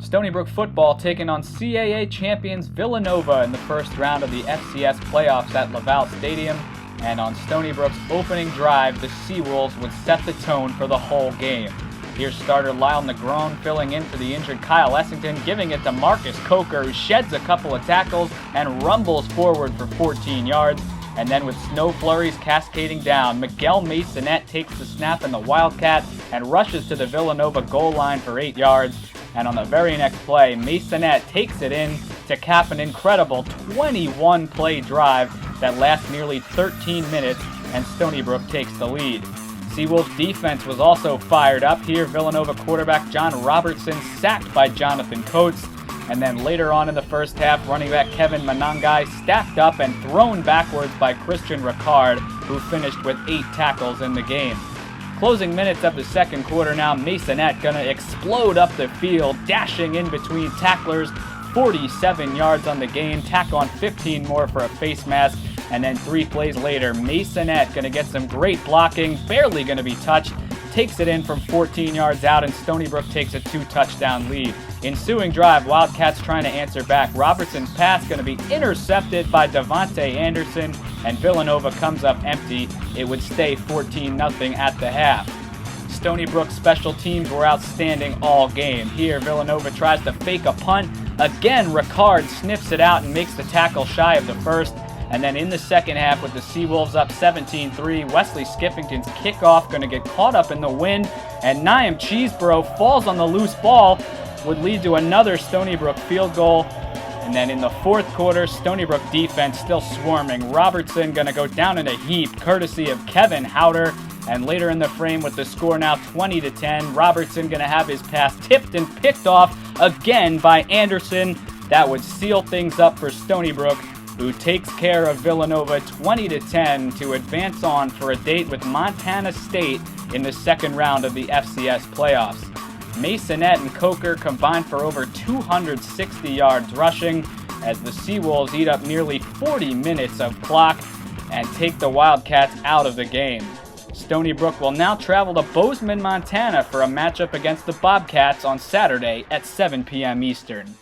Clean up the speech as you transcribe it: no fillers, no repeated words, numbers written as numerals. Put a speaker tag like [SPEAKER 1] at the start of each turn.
[SPEAKER 1] Stony Brook football taking on CAA champions Villanova in the first round of the FCS Playoffs at LaValle Stadium. And on Stony Brook's opening drive, the Seawolves would set the tone for the whole game. Here's starter Lyle Negron filling in for the injured Kyle Essington, giving it to Marcus Coker, who sheds a couple of tackles and rumbles forward for 14 yards. And then with snow flurries cascading down, Miguel Masonette takes the snap in the Wildcat and rushes to the Villanova goal line for 8 yards. And on the very next play, Masonette takes it in to cap an incredible 21-play drive that lasts nearly 13 minutes, and Stony Brook takes the lead. Seawolves defense was also fired up here. Villanova quarterback John Robertson sacked by Jonathan Coates. And then later on in the first half, running back Kevin Manangai stacked up and thrown backwards by Christian Ricard, who finished with 8 tackles in the game. Closing minutes of the second quarter now, Masonette gonna explode up the field, dashing in between tacklers, 47 yards on the game, tack on 15 more for a face mask, and then 3 plays later, Masonette gonna get some great blocking, barely gonna be touched, takes it in from 14 yards out, and Stony Brook takes a 2-touchdown lead. Ensuing drive, Wildcats trying to answer back. Robertson's pass going to be intercepted by Devontae Anderson, and Villanova comes up empty. It would stay 14-0 at the half. Stony Brook special teams were outstanding all game. Here, Villanova tries to fake a punt. Again, Ricard sniffs it out and makes the tackle shy of the first. And then in the second half, with the Seawolves up 17-3, Wesley Skiffington's kickoff going to get caught up in the wind, and Niam Cheeseborough falls on the loose ball, would lead to another Stony Brook field goal. And then in the fourth quarter, Stony Brook defense still swarming. Robertson going to go down in a heap, courtesy of Kevin Howder. And later in the frame, with the score now 20-10, Robertson going to have his pass tipped and picked off again by Anderson. That would seal things up for Stony Brook, who takes care of Villanova 20-10 to advance on for a date with Montana State in the second round of the FCS Playoffs. Masonette and Coker combined for over 260 yards rushing, as the Seawolves eat up nearly 40 minutes of clock and take the Wildcats out of the game. Stony Brook will now travel to Bozeman, Montana for a matchup against the Bobcats on Saturday at 7 p.m. Eastern.